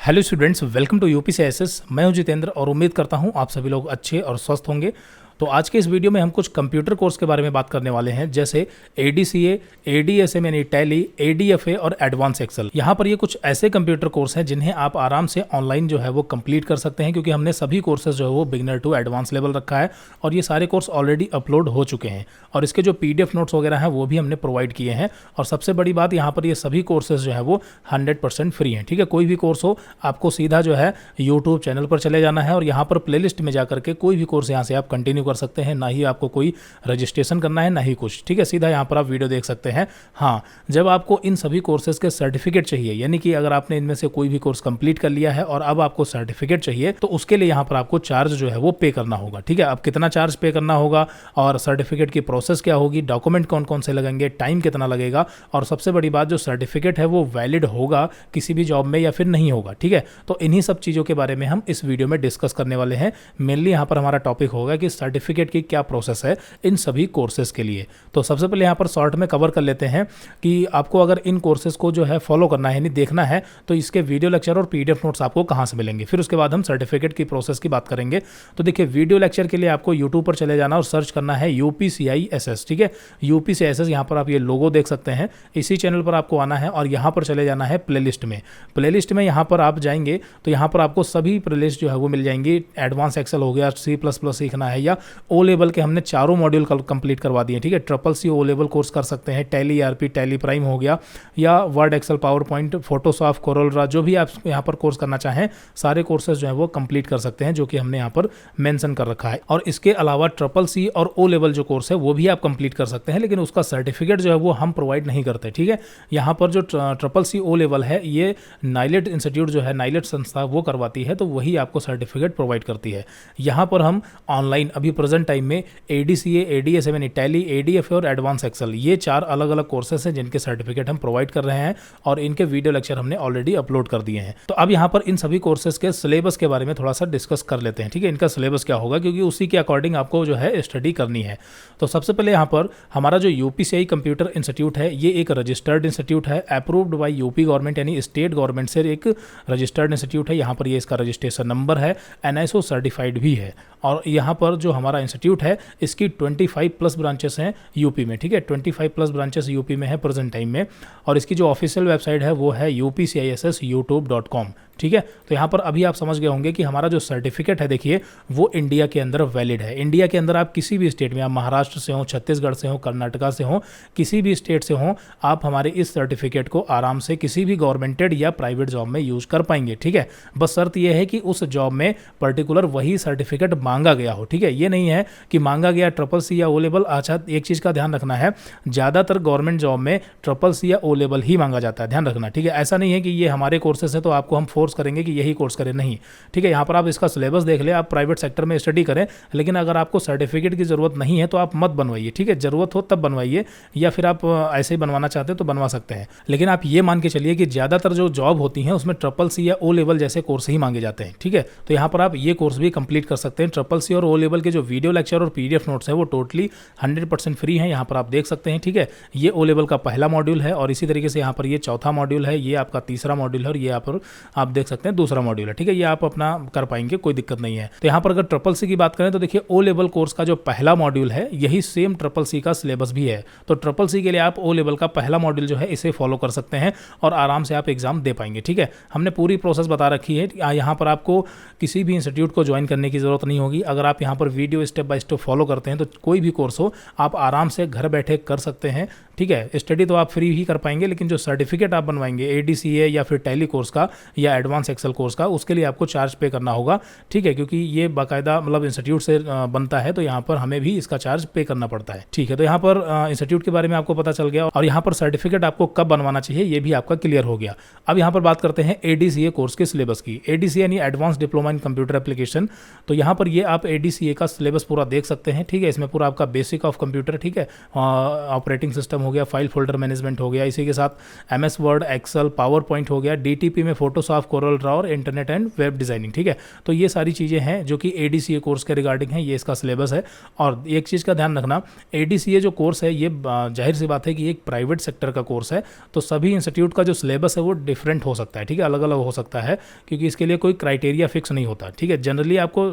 Hello students, welcome to UPCSS. मैं हूं जितेंद्र और उम्मीद करता हूं आप सभी लोग अच्छे और स्वस्थ होंगे। तो आज के इस वीडियो में हम कुछ कंप्यूटर कोर्स के बारे में बात करने वाले हैं, जैसे एडीसीए, एडीएसएम यानी टैली, एडीएफए और एडवांस एक्सेल। यहाँ पर ये कुछ ऐसे कंप्यूटर कोर्स हैं जिन्हें आप आराम से ऑनलाइन जो है वो कंप्लीट कर सकते हैं, क्योंकि हमने सभी कोर्सेज जो है वो बिगिनर टू एडवांस लेवल रखा है और ये सारे कोर्स ऑलरेडी अपलोड हो चुके हैं और इसके जो पीडीएफ नोट्स वगैरह हैं वो भी हमने प्रोवाइड किए हैं। और सबसे बड़ी बात, यहाँ पर ये सभी कोर्सेज जो है वो 100% फ्री हैं। ठीक है, कोई भी कोर्स हो आपको सीधा जो है यूट्यूब चैनल पर चले जाना है और यहाँ पर प्लेलिस्ट में जाकर के कोई भी कोर्स यहाँ से आप कंटिन्यू कर सकते हैं। ना ही आपको कोई रजिस्ट्रेशन करना है, ना ही कुछ। ठीक है, सीधा यहाँ पर आप वीडियो देख सकते हैं। हाँ, जब आपको इन सभी कोर्सेज के सर्टिफिकेट चाहिए, यानी कि अगर आपने इनमें से कोई भी कोर्स कंप्लीट कर लिया है और अब आपको सर्टिफिकेट चाहिए, तो उसके लिए यहाँ पर आपको चार्ज जो है वो पे करना होगा। ठीक है, अब कितना चार्ज पे करना होगा और सर्टिफिकेट की प्रोसेस क्या होगी, डॉक्यूमेंट कौन कौन से लगेंगे, टाइम कितना लगेगा, और सबसे बड़ी बात, जो सर्टिफिकेट है वो वैलिड होगा किसी भी जॉब में या फिर नहीं होगा। ठीक है, तो इन्हीं सब चीज़ों के बारे में हम इस वीडियो में डिस्कस करने वाले हैं। मेनली यहाँ पर हमारा टॉपिक होगा कि सर्टिफिकेट की क्या प्रोसेस है इन सभी कोर्सेज के लिए। तो सबसे पहले यहाँ पर शॉर्ट में कवर कर लेते हैं कि आपको अगर इन कोर्सेज को जो है फॉलो करना है, यानी देखना है, तो इसके वीडियो लेक्चर और पीडीएफ नोट्स आपको कहाँ से मिलेंगे। फिर उसके बाद हम सर्टिफिकेट की प्रोसेस की बात करेंगे। तो देखिए, वीडियो लेक्चर के लिए आपको यूट्यूब पर चले जाना और सर्च करना है यूपीसीआईएसएस। ठीक है, यूपीसीआईएसएस, यहाँ पर आप ये लोगो देख सकते हैं। इसी चैनल पर आपको आना है और यहाँ पर चले जाना है प्लेलिस्ट में। प्लेलिस्ट में यहाँ पर आप जाएंगे तो यहाँ पर आपको सभी प्लेलिस्ट जो है वो मिल जाएंगी। एडवांस एक्सेल हो गया, C++ सीखना है, या ओ लेवल के हमने चारों मॉड्यूल कंप्लीट करवा दिए। ठीक है, CCC ओ लेवल कोर्स कर सकते हैं, टैली ERP, टैली प्राइम हो गया, या Word, Excel, PowerPoint, Photoshop, Corel, जो भी आप यहाँ पर कोर्स करना चाहें, सारे कोर्सेज जो है वो कंप्लीट कर सकते हैं, जो कि हमने यहाँ पर मेंशन कर रखा है। और इसके अलावा CCC और ओ लेवल जो कोर्स है वो भी आप कंप्लीट कर सकते हैं, लेकिन उसका सर्टिफिकेट जो है वो हम प्रोवाइड नहीं करते। ठीक है, यहाँ पर जो CCC ओ लेवल है ये नाइलेट इंस्टीट्यूट जो है, नाइलेट संस्था वो करवाती है, तो वही आपको सर्टिफिकेट प्रोवाइड करती है। यहाँ पर हम ऑनलाइन अभी प्रेजेंट टाइम में एडीसीए, एडीएसएम यानी टैली, एडीएफए और एडवांस एक्सेल, ये 4 अलग अलग कोर्सेस हैं जिनके सर्टिफिकेट हम प्रोवाइड कर रहे हैं और इनके वीडियो लेक्चर हमने ऑलरेडी अपलोड कर दिए हैं। तो अब यहाँ पर इन सभी कोर्सेज के सिलेबस के बारे में थोड़ा सा डिस्कस कर लेते हैं। ठीक है, इनका सिलेबस क्या होगा, क्योंकि उसी के अकॉर्डिंग आपको जो है स्टडी करनी है। तो सबसे पहले यहाँ पर हमारा जो यूपीसीआई कंप्यूटर इंस्टीट्यूट है, ये एक रजिस्टर्ड इंस्टीट्यूट है, अप्रूव्ड बाय यूपी गवर्नमेंट, यानी स्टेट गवर्नमेंट से एक रजिस्टर्ड इंस्टीट्यूट है। यहाँ पर ये इसका रजिस्ट्रेशन नंबर है, NISO सर्टिफाइड भी है। और यहाँ पर जो हमारा इंस्टीट्यूट है, इसकी 25+ ब्रांचेस हैं यूपी में। ठीक है, 25+ ब्रांचेस यूपी में है प्रेजेंट टाइम में। और इसकी जो ऑफिशियल वेबसाइट है वो है upcissyoutube.com। ठीक है, तो यहाँ पर अभी आप समझ गए होंगे कि हमारा जो सर्टिफिकेट है, देखिए, वो इंडिया के अंदर वैलिड है। इंडिया के अंदर आप किसी भी स्टेट में, आप महाराष्ट्र से हो, छत्तीसगढ़ से हो, कर्नाटका से हो, किसी भी स्टेट से हो, आप हमारे इस सर्टिफिकेट को आराम से किसी भी गवर्नमेंटेड या प्राइवेट जॉब में यूज कर पाएंगे। ठीक है, बस शर्त यह है कि उस जॉब में पर्टिकुलर वही सर्टिफिकेट मांगा गया हो। ठीक है, ये नहीं है कि मांगा गया CCC या ओ लेवल। अच्छा, एक चीज़ का ध्यान रखना है, ज़्यादातर गवर्नमेंट जॉब में CCC या ओ लेवल ही मांगा जाता है, ध्यान रखना। ठीक है, ऐसा नहीं है कि ये हमारे कोर्सेस है तो आपको हम फोर्स करेंगे कि यही कोर्स करें, नहीं। ठीक है, यहाँ पर आप इसका सिलेबस देख ले, आप प्राइवेट सेक्टर में स्टडी करें, लेकिन अगर आपको सर्टिफिकेट की जरूरत नहीं है तो आप मत बनवाइए। ठीक है, जरूरत हो तब बनवाइए, या फिर आप ऐसे ही बनवाना चाहते हैं तो बनवा सकते हैं, लेकिन आप ये मान के चलिए कि ज़्यादातर जो जॉब होती हैं उसमें CCC या ओ लेवल जैसे कोर्स ही मांगे जाते हैं। ठीक है, तो यहाँ पर आप ये कोर्स भी कंप्लीट कर सकते हैं। CCC और ओ लेवल के जो वीडियो लेक्चर और पीडीएफ नोट्स हैं वो टोटली 100% फ्री हैं, यहाँ पर आप देख सकते हैं। ठीक है, ये ओ लेवल का पहला मॉड्यूल है और इसी तरीके से यहाँ पर ये चौथा मॉड्यूल है, ये आपका तीसरा मॉड्यूल है और ये यहाँ पर आप देख सकते हैं दूसरा मॉड्यूल है। ठीक है, ये आप अपना कर पाएंगे, कोई दिक्कत नहीं है। तो यहाँ पर अगर CCC की बात करें तो देखिए, ओ लेवल कोर्स का जो पहला मॉड्यूल है यही सेम CCC का सिलेबस भी है। तो CCC के लिए आप ओ लेवल का पहला मॉड्यूल जो है इसे फॉलो कर सकते हैं और आराम से आप एग्जाम दे पाएंगे। ठीक है, हमने पूरी प्रोसेस बता रखी है। यहाँ पर आपको किसी भी इंस्टीट्यूट को ज्वाइन करने की जरूरत नहीं होगी। अगर आप यहाँ पर video step by step follow करते हैं तो कोई भी कोर्स हो आप आराम से घर बैठे कर सकते हैं। ठीक है, स्टडी तो आप फ्री ही कर पाएंगे, लेकिन जो सर्टिफिकेट आप बनवाएंगे एडीसीए या फिर टैली कोर्स का या एडवांस एक्सेल कोर्स का, उसके लिए आपको चार्ज पे करना होगा। ठीक है, क्योंकि ये बाकायदा मतलब इंस्टीट्यूट से बनता है, तो यहाँ पर हमें भी इसका चार्ज पे करना पड़ता है। ठीक है, तो यहाँ पर इंस्टीट्यूट के बारे में आपको पता चल गया और यहाँ पर सर्टिफिकेट आपको कब बनवाना चाहिए ये भी आपका क्लियर हो गया। अब यहाँ पर बात करते हैं एडीसीए कोर्स के सिलेबस की। एडीसीए यानी advance diploma in computer application. तो यहाँ पर ये आप एडीसीए का सिलेबस पूरा देख सकते हैं। ठीक है, इसमें पूरा आपका बेसिक ऑफ कंप्यूटर, ठीक है, ऑपरेटिंग सिस्टम हो गया, फाइल फोल्डर मैनेजमेंट हो गया, इसी के साथ MS Word, Excel, PowerPoint हो गया, DTP में फोटोशॉप, कोरल ड्रॉ और इंटरनेट एंड वेब डिज़ाइनिंग, ठीक है। तो ये सारी चीज़ें हैं जो कि ADCA कोर्स के रिगार्डिंग है, ये इसका सिलेबस है। और एक चीज़ का ध्यान रखना, ADCA जो कोर्स है ये जाहिर सी बात है कि एक प्राइवेट सेक्टर का कोर्स है, तो सभी इंस्टीट्यूट का जो सिलेबस है वो डिफरेंट हो सकता है, ठीक है, अलग अलग हो सकता है, क्योंकि इसके लिए कोई क्राइटेरिया फिक्स नहीं होता, ठीक है। जनरली आपको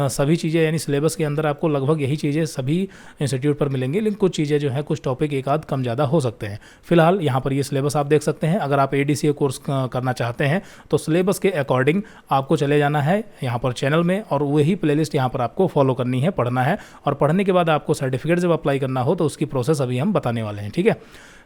सभी चीज़ें यानी सिलेबस के अंदर आपको लगभग यही चीज़ें सभी इंस्टीट्यूट पर मिलेंगी, लेकिन कुछ चीज़ें जो है कुछ टॉपिक एक आध कम ज़्यादा हो सकते हैं। फिलहाल यहाँ पर ये सिलेबस आप देख सकते हैं। अगर आप ADCA कोर्स करना चाहते हैं तो सिलेबस के अकॉर्डिंग आपको चले जाना है यहाँ पर चैनल में, और वही प्लेलिस्ट यहाँ पर आपको फॉलो करनी है, पढ़ना है, और पढ़ने के बाद आपको सर्टिफिकेट जब अप्लाई करना हो तो उसकी प्रोसेस अभी हम बताने वाले हैं, ठीक है।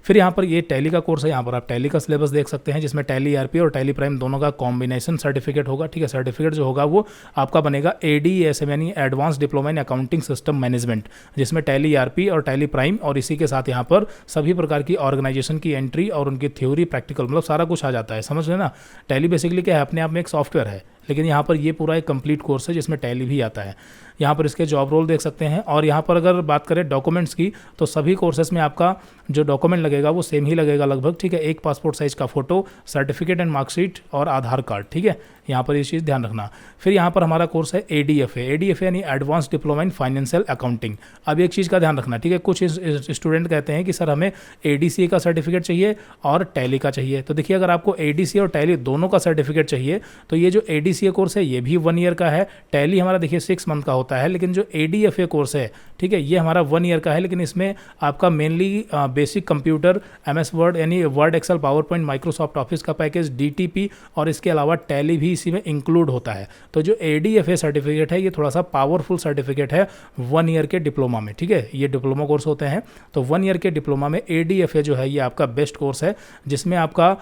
फिर यहाँ पर ये टैली का कोर्स है, यहाँ पर आप टैली का सिलेबस देख सकते हैं, जिसमें टैली ERP और टैली प्राइम दोनों का कॉम्बिनेशन सर्टिफिकेट होगा, ठीक है। सर्टिफिकेट जो होगा वो आपका बनेगा ADSM यानी advance diploma in accounting system management, जिसमें टैली ERP और टैली प्राइम और इसी के साथ यहाँ पर सभी प्रकार की ऑर्गेनाइजेशन की एंट्री और उनकी थ्योरी प्रैक्टिकल मतलब सारा कुछ आ जाता है, समझ रहे ना। टैली बेसिकली क्या है, अपने आप में एक सॉफ्टवेयर है, लेकिन यहाँ पर ये पूरा एक कंप्लीट कोर्स है जिसमें टैली भी आता है। यहाँ पर इसके जॉब रोल देख सकते हैं। और यहाँ पर अगर बात करें डॉक्यूमेंट्स की, तो सभी कोर्सेज में आपका जो डॉक्यूमेंट लगेगा वो सेम ही लगेगा लगभग, ठीक है। एक पासपोर्ट साइज का फोटो, सर्टिफिकेट एंड मार्कशीट और आधार कार्ड, ठीक है। यहाँ पर ये चीज़ ध्यान रखना। फिर यहाँ पर हमारा कोर्स है ADFA यानी advance diploma in financial accounting. अब एक चीज़ का ध्यान रखना, ठीक है, कुछ स्टूडेंट कहते हैं कि सर हमें ADCA का सर्टिफिकेट चाहिए और टैली का चाहिए। तो देखिए, अगर आपको ADCA और टैली दोनों का सर्टिफिकेट चाहिए तो ये जो ADCA कोर्स है ये भी 1 ईयर का है, टैली हमारा देखिए 6 मंथ का होता है, लेकिन जो ADFA कोर्स है, ठीक है, ये हमारा 1 ईयर का है, लेकिन इसमें आपका mainly basic computer, MS word यानी word, excel, PowerPoint, Microsoft office का पैकेज, DTP और इसके अलावा टैली भी इसी में इंक्लूड होता है। तो जो ADFA सर्टिफिकेट है ये थोड़ा सा पावरफुल सर्टिफिकेट है 1 ईयर के डिप्लोमा में, ठीक है। ये डिप्लोमा कोर्स होते हैं, तो 1 ईयर के डिप्लोमा में ADFA जो है ये आपका बेस्ट कोर्स है, जिसमें आपका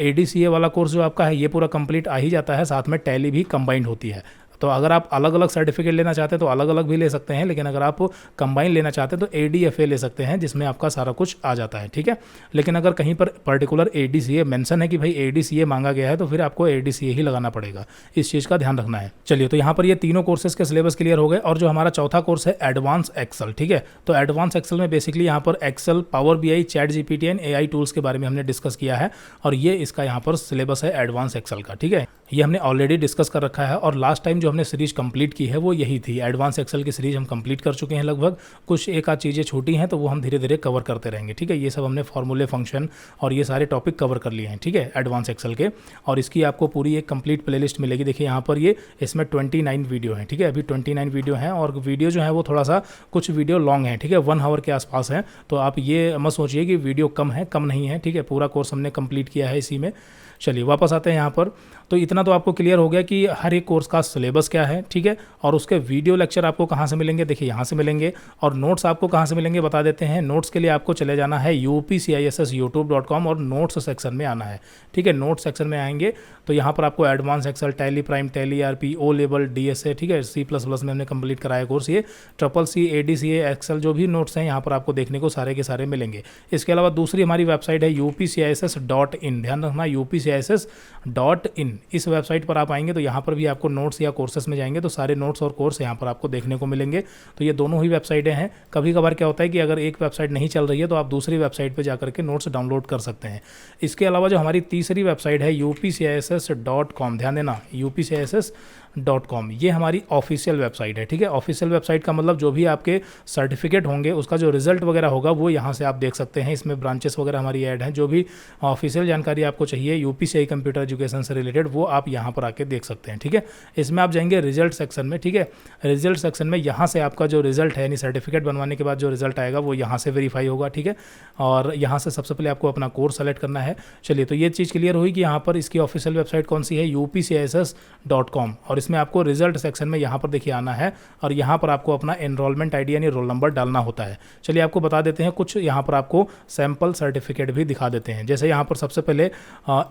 ADCA वाला कोर्स जो आपका है ये पूरा कंप्लीट आ ही जाता है, साथ में टैली भी कंबाइंड होती है। तो अगर आप अलग अलग सर्टिफिकेट लेना चाहते हैं तो अलग अलग भी ले सकते हैं, लेकिन अगर आप कंबाइन लेना चाहते हैं तो ADFA ले सकते हैं, जिसमें आपका सारा कुछ आ जाता है, ठीक है। लेकिन अगर कहीं पर पर्टिकुलर ADCA मेंशन है कि भाई ADCA मांगा गया है तो फिर आपको ADCA ही लगाना पड़ेगा, इस चीज़ का ध्यान रखना है। चलिए, तो यहाँ पर ये तीनों कोर्सेज के सिलेबस क्लियर हो गए। और जो हमारा चौथा कोर्स है एडवांस एक्सेल, ठीक है। तो एडवांस एक्सेल में बेसिकली यहाँ पर Excel, Power BI, ChatGPT and AI tools के बारे में हमने डिस्कस किया है, और ये इसका यहाँ पर सिलेबस है एडवांस एक्सेल का, ठीक है। ये हमने ऑलरेडी डिस्कस कर रखा है, और लास्ट टाइम जो हमने सीरीज कंप्लीट की है वो यही थी। एडवांस एक्सेल की सीरीज हम कंप्लीट कर चुके हैं लगभग, कुछ एक आध चीज़ें छोटी हैं तो वो हम धीरे धीरे कवर करते रहेंगे, ठीक है। ये सब हमने फॉर्मूले, फंक्शन और ये सारे टॉपिक कवर कर लिए हैं, ठीक है, एडवांस एक्सेल के। और इसकी आपको पूरी एक कंप्लीट प्लेलिस्ट मिलेगी। देखिए यहाँ पर ये इसमें 29 वीडियो हैं, ठीक है, अभी 29 वीडियो हैं, और वीडियो जो है वो थोड़ा सा कुछ वीडियो लॉन्ग है, ठीक है, 1 आवर के आसपास है। तो आप ये मत सोचिए कि वीडियो कम है, कम नहीं है, ठीक है, पूरा कोर्स हमने कंप्लीट किया है इसी में। चलिए वापस आते हैं यहाँ पर। तो इतना तो आपको क्लियर हो गया कि हर एक कोर्स का सिलेबस क्या है, ठीक है, और उसके वीडियो लेक्चर आपको कहाँ से मिलेंगे, देखिए यहाँ से मिलेंगे। और नोट्स आपको कहाँ से मिलेंगे बता देते हैं। नोट्स के लिए आपको चले जाना है upcissyoutube.com और नोट्स सेक्शन में आना है, ठीक है। नोट्स सेक्शन में आएंगे तो यहाँ पर आपको advance Excel, Tally Prime, Tally ERP, O level, DSA, ठीक है, C++ में हमने कंप्लीट कराया कोर्स, ये CCC, ADCA, एक्सेल जो भी नोट्स हैं यहाँ पर आपको देखने को सारे के सारे मिलेंगे। इसके अलावा दूसरी हमारी वेबसाइट है upciss.in, ध्यान रखना upciss.in। इस वेबसाइट पर आप आएंगे तो यहाँ पर भी आपको नोट्स या कोर्सेस में जाएंगे तो सारे नोट्स और कोर्स यहाँ पर आपको देखने को मिलेंगे। तो ये दोनों ही वेबसाइटें हैं। कभी कभार क्या होता है कि अगर एक वेबसाइट नहीं चल रही है तो आप दूसरी वेबसाइट पर जाकर के नोट्स डाउनलोड कर सकते हैं। इसके अलावा जो हमारी तीसरी वेबसाइट है upciss.com, ध्यान देना upciss.com, ये हमारी ऑफिशियल वेबसाइट है, ठीक है। ऑफिशियल वेबसाइट का मतलब जो भी आपके सर्टिफिकेट होंगे उसका जो रिजल्ट वगैरह होगा वो यहाँ से आप देख सकते हैं। इसमें ब्रांचेस वगैरह हमारी ऐड हैं, जो भी ऑफिशियल जानकारी आपको चाहिए UPCI कंप्यूटर एजुकेशन से रिलेटेड वो आप यहाँ पर आके देख सकते हैं, ठीक है। इसमें आप जाएंगे रिजल्ट सेक्शन में, ठीक है। रिजल्ट सेक्शन में यहाँ से आपका जो रिजल्ट है यानी सर्टिफिकेट बनवाने के बाद जो रिजल्ट आएगा वो यहाँ से वेरीफाई होगा, ठीक है। और यहाँ से सबसे पहले आपको अपना कोर्स सेलेक्ट करना है। चलिए, तो ये चीज़ क्लियर हुई कि यहाँ पर इसकी ऑफिशियल वेबसाइट कौन सी है, upciss.com। और इसमें आपको रिजल्ट सेक्शन में यहाँ पर देखिए आना है और यहाँ पर आपको अपना एनरोलमेंट आईडी यानी रोल नंबर डालना होता है। चलिए आपको बता देते हैं कुछ, यहाँ पर आपको सैम्पल सर्टिफिकेट भी दिखा देते हैं। जैसे यहाँ पर सबसे पहले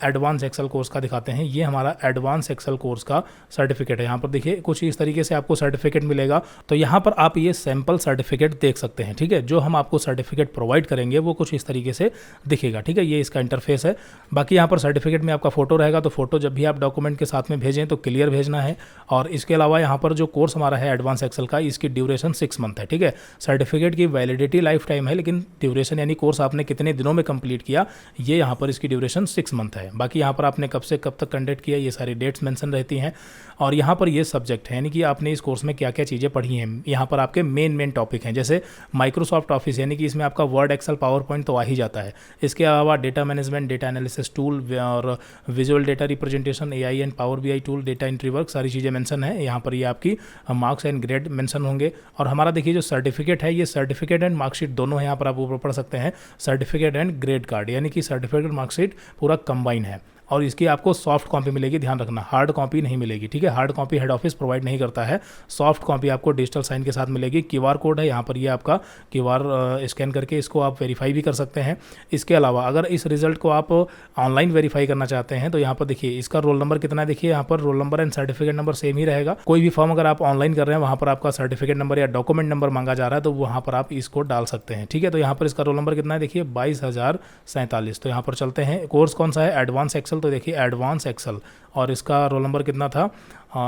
एडवांस एक्सेल कोर्स का दिखाते हैं। ये हमारा एडवांस एक्सेल कोर्स का सर्टिफिकेट है। यहाँ पर देखिए कुछ इस तरीके से आपको सर्टिफिकेट मिलेगा। तो यहाँ पर आप ये सैम्पल सर्टिफिकेट देख सकते हैं, ठीक है। जो हम आपको सर्टिफिकेट प्रोवाइड करेंगे वो कुछ इस तरीके से दिखेगा, ठीक है। ये इसका इंटरफेस है। बाकी यहाँ पर सर्टिफिकेट में आपका फोटो रहेगा, तो फोटो जब भी आप डॉक्यूमेंट के साथ में भेजें तो क्लियर भेजना है। और इसके अलावा यहाँ पर जो कोर्स हमारा है एडवांस एक्सेल का, इसकी ड्यूरेशन 6 मंथ है, ठीक है। सर्टिफिकेट की वैलिडिटी लाइफ टाइम है, लेकिन ड्यूरेशन यानी कोर्स आपने कितने दिनों में कंप्लीट किया, ये यहाँ पर इसकी ड्यूरेशन 6 मंथ है। बाकी यहाँ पर आपने कब से कब तक कंडक्ट किया, ये सारी डेट्स मेंशन रहती हैं। और यहाँ पर ये सब्जेक्ट है, यानी कि आपने इस कोर्स में क्या क्या चीज़ें पढ़ी हैं। यहाँ पर आपके मेन टॉपिक हैं, जैसे माइक्रोसॉफ्ट ऑफिस, यानी कि इसमें आपका वर्ड, एक्सेल, पावर पॉइंट तो आ ही जाता है। इसके अलावा data management, data analysis tool और visual data representation, AI and power BI tool, data entry work, सारी चीज़ें मेंशन है। यहाँ पर ये आपकी मार्क्स एंड ग्रेड मेंशन होंगे। और हमारा देखिए जो सर्टिफिकेट है, ये सर्टिफिकेट एंड मार्कशीट दोनों है, यहाँ पर आप ऊपर पढ़ सकते हैं, सर्टिफिकेट एंड ग्रेड कार्ड, यानी कि सर्टिफिकेट और मार्कशीट पूरा कंबाइन है। और इसकी आपको सॉफ्ट कॉपी मिलेगी, ध्यान रखना, हार्ड कॉपी नहीं मिलेगी, ठीक है। Hard copy head office provide नहीं करता है, सॉफ्ट कॉपी आपको डिजिटल साइन के साथ मिलेगी। क्यूआर कोड है यहाँ पर, ये आपका क्यूआर स्कैन करके इसको आप वेरीफाई भी कर सकते हैं। इसके अलावा अगर इस रिजल्ट को आप ऑनलाइन वेरीफाई करना चाहते हैं तो यहाँ पर देखिए इसका रोल नंबर कितना है, देखिए यहाँ पर roll number and certificate number same ही रहेगा। कोई भी फॉर्म अगर आप ऑनलाइन कर रहे हैं, वहाँ पर आपका सर्टिफिकेट नंबर या डॉक्यूमेंट नंबर मांगा जा रहा है, तो वहाँ पर आप इसको डाल सकते हैं, ठीक है। तो यहाँ पर इसका रोल नंबर कितना है, देखिए 22,047। तो यहाँ पर चलते हैं, कोर्स कौन सा है, एडवांस एक्सेल, तो देखिए एडवांस एक्सेल, और इसका रोल नंबर कितना था,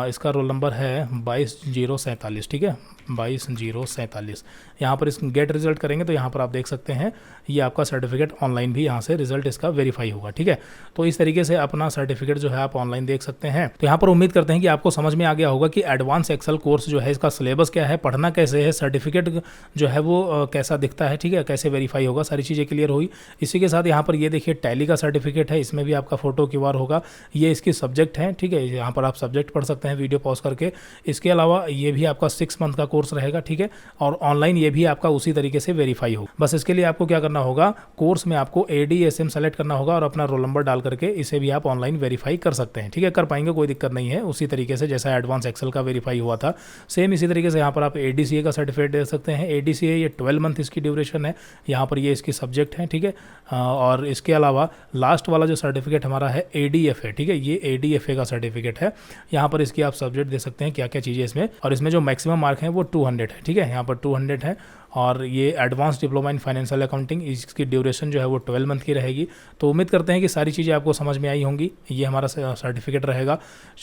इसका रोल नंबर है 22,047, ठीक है, 22,047। यहाँ पर इस गेट रिजल्ट करेंगे तो यहाँ पर आप देख सकते हैं ये आपका सर्टिफिकेट ऑनलाइन भी यहाँ से रिजल्ट इसका वेरीफाई होगा, ठीक है। तो इस तरीके से अपना सर्टिफिकेट जो है आप ऑनलाइन देख सकते हैं। तो यहाँ पर उम्मीद करते हैं कि आपको समझ में आ गया होगा कि एडवांस एक्सेल कोर्स जो है, इसका सिलेबस क्या है, पढ़ना कैसे है, सर्टिफिकेट जो है वो कैसा दिखता है, ठीक है, कैसे वेरीफाई होगा, सारी चीज़ें क्लियर हुई। इसी के साथ यहाँ पर ये देखिए टैली का सर्टिफिकेट है, इसमें भी आपका फोटो क्यूआर होगा, ये इसकी सब्जेक्ट है, ठीक है। यहाँ पर आप सब्जेक्ट पढ़ सकते हैं वीडियो पॉज करके। इसके अलावा ये भी आपका 6 मंथ का कोर्स रहेगा, ठीक है, और ऑनलाइन ये भी आपका उसी तरीके से वेरीफाई होगा। बस इसके लिए आपको क्या करना होगा, कोर्स में आपको ADSM सेलेक्ट करना होगा और अपना रोल नंबर डाल करके इसे भी आप ऑनलाइन वेरीफाई कर सकते हैं, ठीक है, कर पाएंगे, कोई दिक्कत नहीं है। उसी तरीके से जैसा एडवांस एक्सेल का वेरीफाई हुआ था, सेम इसी तरीके से यहाँ पर आप ADCA का सर्टिफिकेट दे सकते हैं। ADCA ये 12 मंथ इसकी ड्यूरेशन है, यहाँ पर ये इसकी सब्जेक्ट है, ठीक है। और इसके अलावा लास्ट वाला जो सर्टिफिकेट हमारा है ADFA, ठीक है, ये ADFA का सर्टिफिकेट है। यहाँ पर इसकी आप सब्जेक्ट दे सकते हैं, क्या क्या चीज़ें इसमें, और इसमें जो मैक्सिमम मार्क है वो 200 है, ठीक है, यहाँ पर 200 है। और ये advance diploma in financial accounting, इसकी ड्यूरेशन जो है वो 12 मंथ की रहेगी। तो उम्मीद करते हैं कि सारी चीज़ें आपको समझ में आई होंगी। ये हमारा सर्टिफिकेट रहेगा,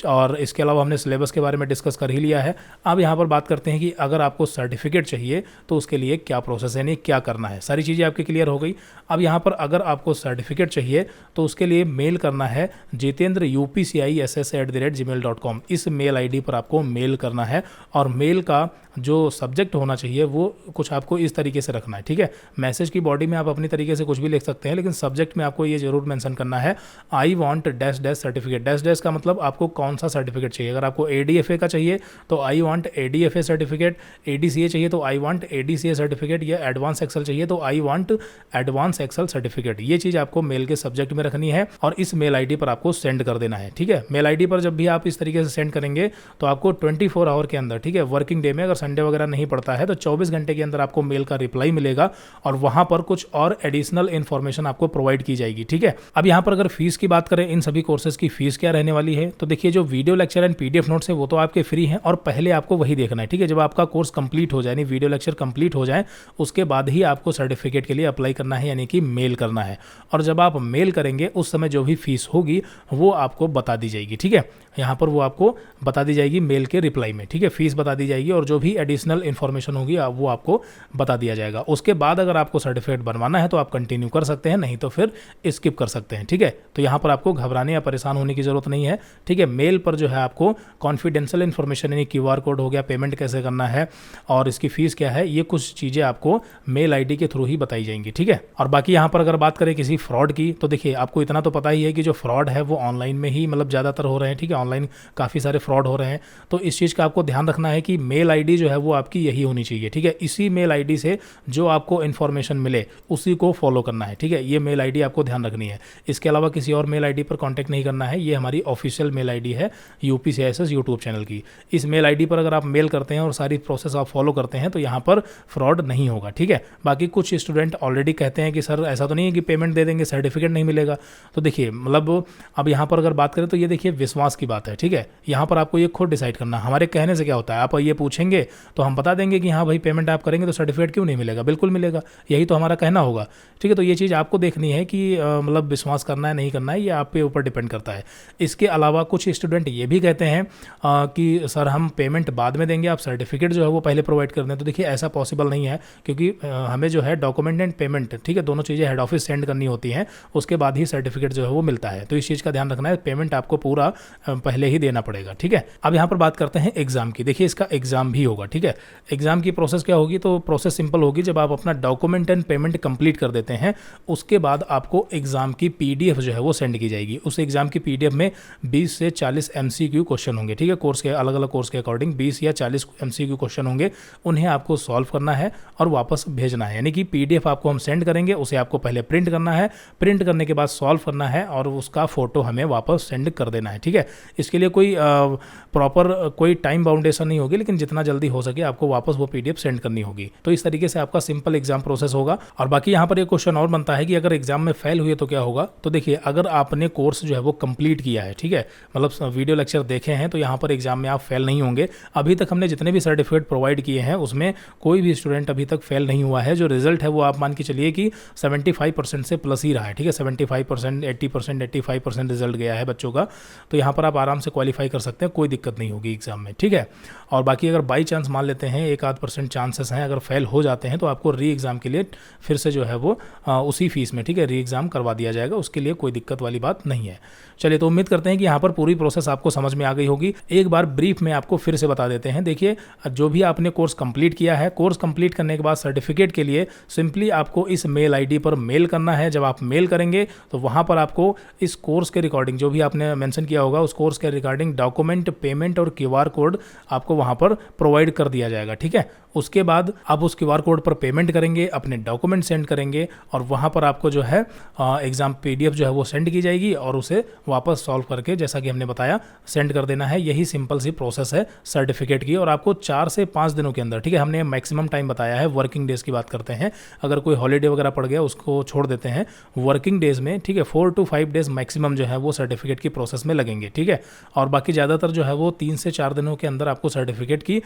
और इसके अलावा हमने सिलेबस के बारे में डिस्कस कर ही लिया है। अब यहाँ पर बात करते हैं कि अगर आपको सर्टिफिकेट चाहिए तो उसके लिए क्या प्रोसेस है, यानी क्या करना है, सारी चीज़ें आपकी क्लियर हो गई। अब यहाँ पर अगर आपको सर्टिफिकेट चाहिए तो उसके लिए मेल करना है jitendraupciss@gmail.com, इस मेल ID पर आपको मेल करना है। और मेल का जो सब्जेक्ट होना चाहिए वो कुछ आपको इस तरीके से रखना है, ठीक है। मैसेज की बॉडी में आप अपनी तरीके से कुछ भी लिख सकते हैं, लेकिन सब्जेक्ट में आपको ये जरूर मेंशन करना है, I want dash dash certificate. Dash dash का मतलब आपको कौन सा सर्टिफिकेट चाहिए। अगर आपको ADFA का चाहिए तो I want ADFA certificate, ADCA चाहिए तो आई वांट ADCA सर्टिफिकेट, या एडवांस एक्सेल चाहिए तो I want advance Excel certificate. ये चीज़ आपको मेल के सब्जेक्ट में रखनी है और इस मेल ID पर आपको सेंड कर देना है, ठीक है। मेल ID पर जब भी आप इस तरीके से सेंड करेंगे तो आपको 24 आवर के अंदर, ठीक है, वर्किंग डे में, अगर संडे वगैरह नहीं पड़ता है तो 24 घंटे के अंदर आपको मेल का रिप्लाई मिलेगा और वहां पर कुछ और एडिशनल इन्फॉर्मेशन आपको प्रोवाइड की जाएगी, ठीक है। अब यहाँ पर अगर फीस की बात करें, इन सभी कोर्सेज की फीस क्या रहने वाली है, तो देखिए जो video lecture and PDF notes है वो तो आपके फ्री हैं, और पहले आपको वही देखना है, ठीक है। जब आपका कोर्स कंप्लीट हो जाए, यानी वीडियो लेक्चर कंप्लीट हो जाए, उसके बाद ही आपको सर्टिफिकेट के लिए अप्लाई करना है, यानी कि मेल करना है। और जब आप मेल करेंगे उस समय जो भी फीस होगी वो आपको बता दी जाएगी, ठीक है। यहाँ पर वो आपको बता दी जाएगी मेल के रिप्लाई में, ठीक है, फीस बता दी जाएगी और जो भी एडिशनल इन्फॉर्मेशन होगी वो आपको बता दिया जाएगा। उसके बाद अगर आपको सर्टिफिकेट बनवाना है तो आप कंटिन्यू कर सकते हैं, नहीं तो फिर स्किप कर सकते हैं, ठीक है। तो यहाँ पर आपको घबराने या परेशान होने की जरूरत नहीं है, ठीक है। मेल पर जो है आपको कॉन्फिडेंशियल इन्फॉर्मेशन, यानी QR कोड हो गया, पेमेंट कैसे करना है और इसकी फीस क्या है, ये कुछ चीज़ें आपको मेल ID के थ्रू ही बताई जाएंगी, ठीक है। और बाकी यहाँ पर अगर बात करें किसी फ्रॉड की, तो देखिए आपको इतना तो पता ही है कि जो फ्रॉड है वो ऑनलाइन में ही मतलब ज़्यादातर हो रहे हैं, ठीक है। ऑनलाइन काफ़ी सारे फ्रॉड हो रहे हैं, तो इस चीज़ का आपको ध्यान रखना है कि मेल ID जो है वो आपकी यही होनी चाहिए, ठीक है। इसी मेल ID से जो आपको इन्फॉर्मेशन मिले उसी को फॉलो करना है, ठीक है। ये मेल ID आपको ध्यान रखनी है। इसके अलावा किसी और मेल ID पर कॉन्टैक्ट नहीं करना है। ये हमारी ऑफिशियल मेल ID है UPCISS यूट्यूब चैनल की। इस मेल ID पर अगर आप मेल करते हैं और सारी प्रोसेस आप फॉलो करते हैं तो यहाँ पर फ्रॉड नहीं होगा, ठीक है। बाकी कुछ स्टूडेंट ऑलरेडी कहते हैं कि सर ऐसा तो नहीं है कि पेमेंट दे देंगे सर्टिफिकेट नहीं मिलेगा। तो देखिए मतलब अब यहाँ पर अगर बात करें तो ये देखिए विश्वास की बात है, ठीक है। यहाँ पर आपको ये खुद डिसाइड करना, हमारे कहने से क्या होता है, आप ये पूछेंगे तो हम बता देंगे कि हाँ भाई पेमेंट आप करेंगे तो तो सर्टिफिकेट क्यों नहीं मिलेगा, बिल्कुल मिलेगा, यही तो हमारा कहना होगा। ठीक है, तो ये चीज़ आपको देखनी है कि मतलब विश्वास करना है नहीं करना है, ये आप पे ऊपर डिपेंड करता है। इसके अलावा कुछ स्टूडेंट ये भी कहते हैं कि सर हम पेमेंट बाद में देंगे, आप सर्टिफिकेट जो है वो पहले प्रोवाइड कर दें। तो देखिए ऐसा पॉसिबल नहीं है, क्योंकि हमें जो है डॉक्यूमेंट एंड पेमेंट, ठीक है, दोनों चीज़ें हेड ऑफिस सेंड करनी होती हैं, उसके बाद ही सर्टिफिकेट जो है वो मिलता है। तो इस चीज़ का ध्यान रखना है, पेमेंट आपको पूरा पहले ही देना पड़ेगा। ठीक है, अब यहाँ पर बात करते हैं एग्जाम की। देखिए इसका एग्जाम भी होगा। ठीक है, एग्जाम की प्रोसेस क्या होगी, तो प्रोसेस सिंपल होगी। जब आप अपना डॉक्यूमेंट एंड पेमेंट कंप्लीट कर देते हैं, उसके बाद आपको एग्जाम की पीडीएफ जो है वो सेंड की जाएगी। उस एग्जाम की पीडीएफ में 20 से 40 एमसीक्यू क्वेश्चन होंगे। ठीक है, कोर्स के अलग अलग कोर्स के अकॉर्डिंग 20 या 40 एमसीक्यू क्वेश्चन होंगे, उन्हें आपको सॉल्व करना है और वापस भेजना है। यानी कि पीडीएफ आपको हम सेंड करेंगे, उसे आपको पहले प्रिंट करना है, प्रिंट करने के बाद सॉल्व करना है और उसका फोटो हमें वापस सेंड कर देना है। ठीक है, इसके लिए कोई प्रॉपर कोई टाइम बाउंडेशन नहीं होगी, लेकिन जितना जल्दी हो सके आपको वापस वो पीडीएफ सेंड करनी होगी। तो इस तरीके से आपका सिंपल एग्जाम प्रोसेस होगा। और बाकी यहाँ पर एक क्वेश्चन और बनता है कि अगर एग्जाम में फेल हुए तो क्या होगा। तो देखिए अगर आपने कोर्स जो है वो कंप्लीट किया है, ठीक है, मतलब वीडियो लेक्चर देखे हैं, तो यहाँ पर एग्जाम में आप फेल नहीं होंगे। अभी तक हमने जितने भी सर्टिफिकेट प्रोवाइड किए हैं उसमें कोई भी स्टूडेंट अभी तक फेल नहीं हुआ है। जो रिजल्ट है वो आप मान के चलिए कि 75% से प्लस ही रहा है। ठीक है, 75%, 80%, 85% रिजल्ट गया है बच्चों का। तो यहाँ पर आप आराम से क्वालिफाई कर सकते हैं, कोई दिक्कत नहीं होगी एग्जाम में। ठीक है, और बाकी अगर बाई चांस मान लेते हैं 1-8% चांसेस हैं, अगर फेल हो जाते हैं तो आपको री एग्ज़ाम के लिए फिर से जो है वो उसी फीस में, ठीक है, री एग्ज़ाम करवा दिया जाएगा। उसके लिए कोई दिक्कत वाली बात नहीं है। चलिए, तो उम्मीद करते हैं कि यहाँ पर पूरी प्रोसेस आपको समझ में आ गई होगी। एक बार ब्रीफ में आपको फिर से बता देते हैं। देखिए, जो भी आपने कोर्स कंप्लीट किया है, कोर्स कंप्लीट करने के बाद सर्टिफिकेट के लिए सिंपली आपको इस मेल आईडी पर मेल करना है। जब आप मेल करेंगे तो वहाँ पर आपको इस कोर्स के रिकॉर्डिंग जो भी आपने मेंशन किया होगा उस कोर्स के रिकॉर्डिंग, डॉक्यूमेंट, पेमेंट और क्यूआर कोड आपको वहाँ पर प्रोवाइड कर दिया जाएगा। ठीक है, उसके बाद आप उस क्यूआर कोड पर पेमेंट करेंगे, अपने डॉक्यूमेंट सेंड करेंगे और वहाँ पर आपको जो है एग्ज़ाम पीडीएफ जो है वो सेंड की जाएगी और उसे वापस सॉल्व करके जैसा कि हमने बताया सेंड कर देना है। यही सिंपल सी प्रोसेस है सर्टिफिकेट की। और आपको 4 से 5 दिनों के अंदर, ठीक है, हमने मैक्सिमम टाइम बताया है, वर्किंग डेज़ की बात करते हैं। अगर कोई हॉलीडे वगैरह पड़ गया उसको छोड़ देते हैं, वर्किंग डेज़ में, ठीक है, 4 to 5 डेज़ मैक्सिमम जो है वो सर्टिफिकेट की प्रोसेस में लगेंगे। ठीक है, और बाकी ज़्यादातर जो है वो 3 से 4 दिनों के अंदर आपको सर्टिफिकेट की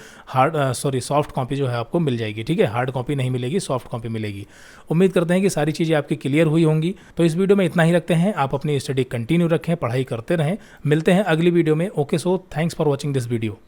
सॉफ्ट कॉपी जो है आपको मिल जाएगी। ठीक है, हार्ड कॉपी नहीं मिलेगी, सॉफ्ट कॉपी मिलेगी। उम्मीद करते हैं कि सारी चीज़ें आपकी क्लियर हुई होंगी। तो इस वीडियो में इतना ही रखते हैं। आप अपनी स्टडी कंटिन्यू रखें, पढ़ाई करते रहें। मिलते हैं अगली वीडियो में। Okay, so thanks for watching this video.